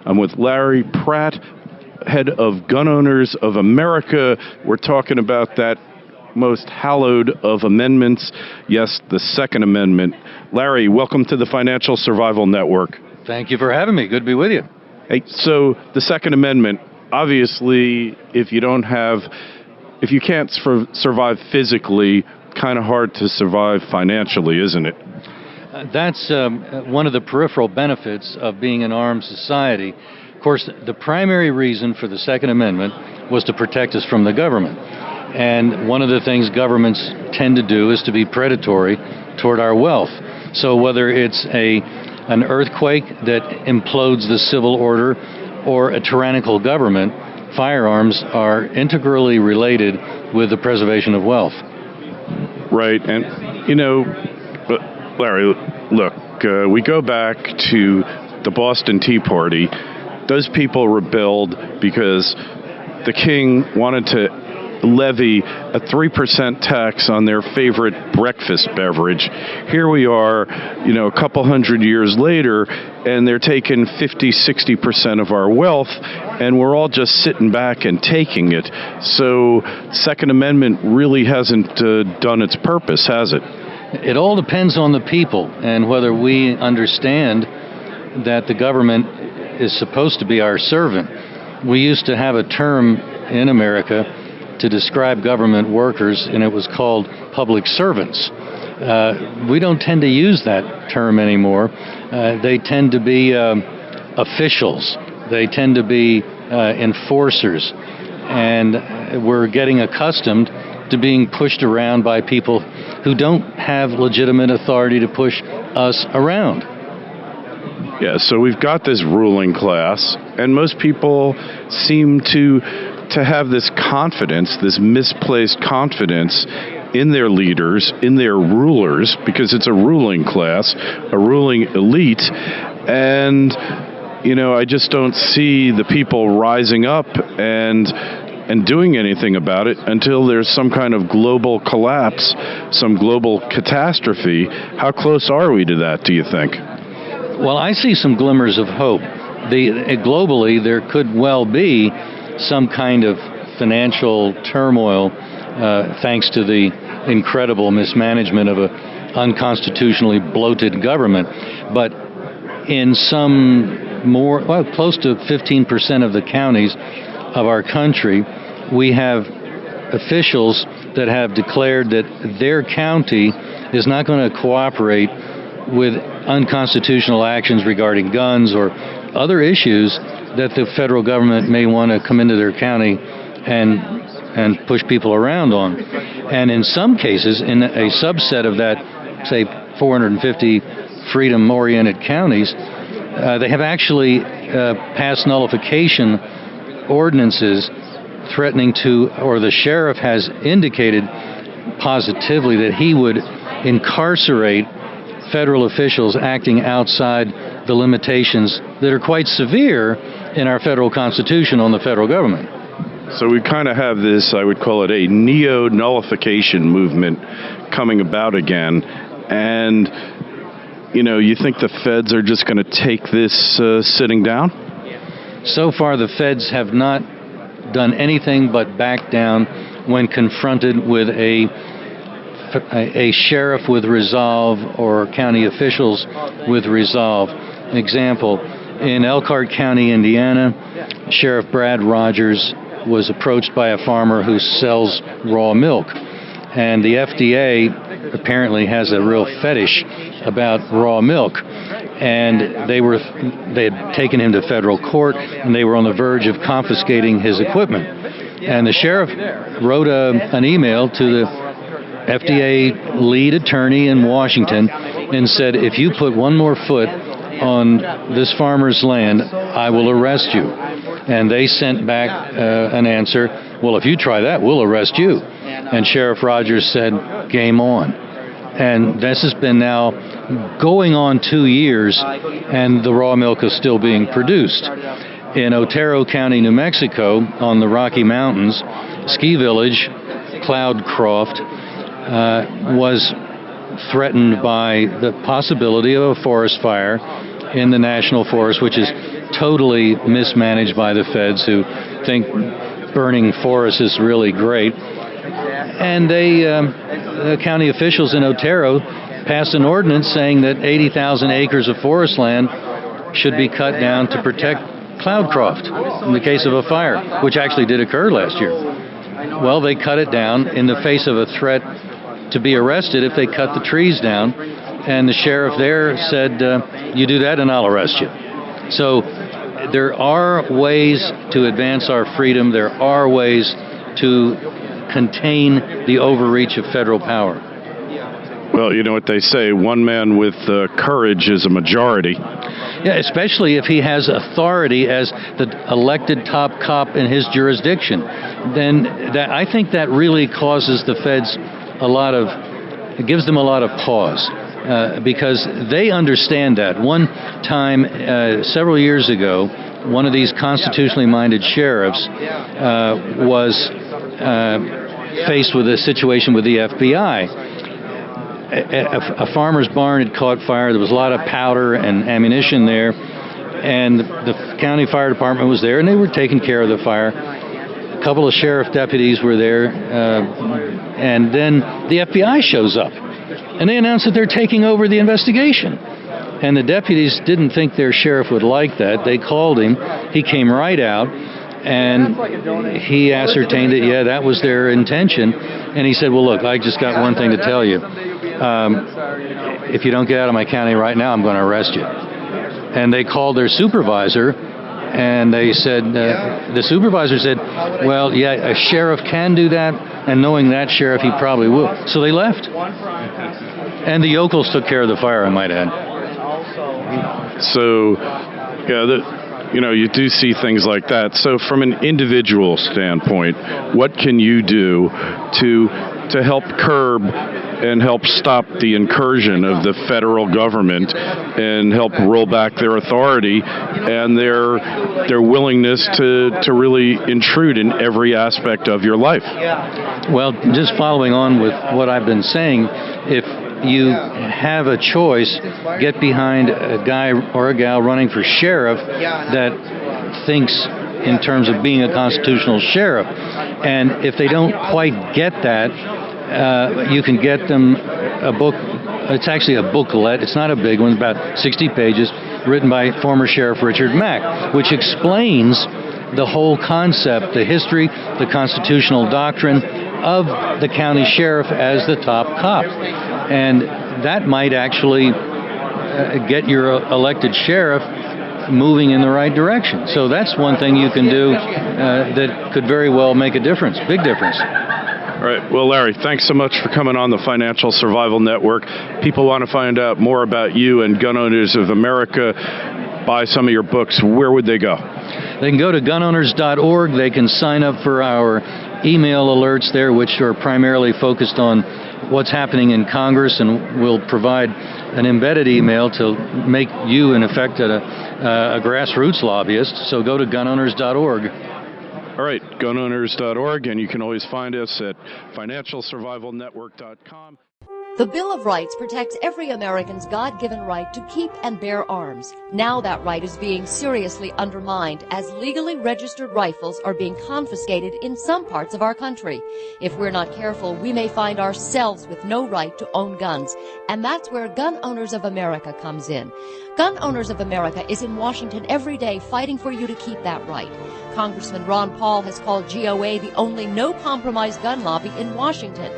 I'm with Larry Pratt, head of Gun Owners of America. We're talking about that most hallowed of amendments. Yes, the Second Amendment. Larry, welcome to the Financial Survival Network. Thank you for having me. Good to be with you. Hey, so the Second Amendment, obviously, if you can't survive physically, kind of hard to survive financially, isn't it? That's one of the peripheral benefits of being an armed society. Of course, the primary reason for the Second Amendment was to protect us from the government. And one of the things governments tend to do is to be predatory toward our wealth. So whether it's an earthquake that implodes the civil order or a tyrannical government, firearms are integrally related with the preservation of wealth. Right. And, Larry, look, we go back to the Boston Tea Party. Those people rebelled because the king wanted to levy a 3% tax on their favorite breakfast beverage. Here we are, a couple hundred years later, and they're taking 50-60% of our wealth, and we're all just sitting back and taking it. So Second Amendment really hasn't done its purpose, has it? It all depends on the people and whether we understand that the government is supposed to be our servant. We used to have a term in America to describe government workers, and it was called public servants. We don't tend to use that term anymore. They tend to be officials. They tend to be enforcers. And we're getting accustomed to being pushed around by people who don't have legitimate authority to push us around. Yeah, so we've got this ruling class, and most people seem to have this confidence, this misplaced confidence in their leaders, in their rulers, because it's a ruling class, a ruling elite, and, I just don't see the people rising up and doing anything about it until there's some kind of global collapse, some global catastrophe. How close are we to that, do you think? Well, I see some glimmers of hope. Globally, there could well be some kind of financial turmoil thanks to the incredible mismanagement of an unconstitutionally bloated government. But in close to 15% of the counties of our country, we have officials that have declared that their county is not going to cooperate with unconstitutional actions regarding guns or other issues that the federal government may want to come into their county and push people around on. And in some cases, in a subset of that, say, 450 freedom-oriented counties, they have actually passed nullification ordinances threatening to, or the sheriff has indicated positively that he would incarcerate federal officials acting outside the limitations that are quite severe in our federal constitution on the federal government. So we kind of have this, I would call it a neo-nullification movement coming about again. And, you think the feds are just going to take this sitting down? So far, the feds have not done anything but back down when confronted with a sheriff with resolve or county officials with resolve. An example, in Elkhart County, Indiana, Sheriff Brad Rogers was approached by a farmer who sells raw milk. And the FDA apparently has a real fetish about raw milk. And they had taken him to federal court, and they were on the verge of confiscating his equipment. And the sheriff wrote an email to the FDA lead attorney in Washington and said, if you put one more foot on this farmer's land, I will arrest you. And they sent back an answer, well, if you try that, we'll arrest you. And Sheriff Rogers said, game on. And this has been now going on 2 years, and the raw milk is still being produced. In Otero County, New Mexico, on the Rocky Mountains, ski village Cloudcroft was threatened by the possibility of a forest fire in the national forest, which is totally mismanaged by the feds, who think burning forests is really great. And the county officials in Otero passed an ordinance saying that 80,000 acres of forest land should be cut down to protect Cloudcroft in the case of a fire, which actually did occur last year. Well, they cut it down in the face of a threat to be arrested if they cut the trees down, and the sheriff there said, you do that and I'll arrest you. So there are ways to advance our freedom. There are ways to contain the overreach of federal power. Well, you know what they say, one man with courage is a majority. Yeah, especially if he has authority as the elected top cop in his jurisdiction. Then I think that really causes the feds it gives them a lot of pause, because they understand that. One time, several years ago, one of these constitutionally minded sheriffs was faced with a situation with the FBI. A farmer's barn had caught fire. There was a lot of powder and ammunition there, and the county fire department was there, and they were taking care of the fire. A couple of sheriff deputies were there, and then the FBI shows up, and they announce that they're taking over the investigation. And the deputies didn't think their sheriff would like that. They called him. He came right out, and he ascertained that, yeah, that was their intention. And he said, well, look, I just got one thing to tell you. If you don't get out of my county right now, I'm going to arrest you. And they called their supervisor, and they said, the supervisor said, well, yeah, a sheriff can do that, and knowing that sheriff, he probably will. So they left. And the yokels took care of the fire, I might add. So, yeah, you do see things like that. So from an individual standpoint, what can you do to help curb and help stop the incursion of the federal government and help roll back their authority and their willingness to really intrude in every aspect of your life? Well, just following on with what I've been saying, if you have a choice, get behind a guy or a gal running for sheriff that thinks in terms of being a constitutional sheriff. And if they don't quite get that, you can get them a book. It's actually a booklet. It's not a big one, about 60 pages, written by former Sheriff Richard Mack, which explains the whole concept, the history, the constitutional doctrine of the county sheriff as the top cop. And that might actually get your elected sheriff moving in the right direction. So that's one thing you can do that could very well make a difference, big difference. All right. Well, Larry, thanks so much for coming on the Financial Survival Network. People want to find out more about you and Gun Owners of America, buy some of your books. Where would they go? They can go to gunowners.org. They can sign up for our email alerts there, which are primarily focused on what's happening in Congress, and we'll provide an embedded email to make you, in effect, a grassroots lobbyist. So go to gunowners.org. All right, gunowners.org, and you can always find us at financialsurvivalnetwork.com. The Bill of Rights protects every American's God-given right to keep and bear arms. Now that right is being seriously undermined as legally registered rifles are being confiscated in some parts of our country. If we're not careful, we may find ourselves with no right to own guns, and that's where Gun Owners of America comes in. Gun Owners of America is in Washington every day fighting for you to keep that right. Congressman Ron Paul has called GOA the only no-compromise gun lobby in Washington.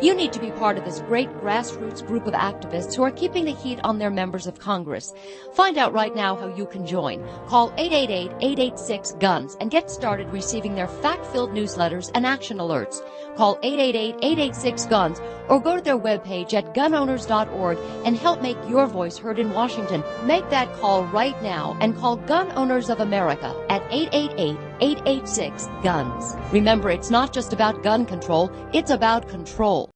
You need to be part of this great grassroots group of activists who are keeping the heat on their members of Congress. Find out right now how you can join. Call 888-886-GUNS and get started receiving their fact-filled newsletters and action alerts. Call 888-886-GUNS or go to their webpage at gunowners.org and help make your voice heard in Washington. Make that call right now and call Gun Owners of America at 888-886-GUNS. Remember, it's not just about gun control, it's about control.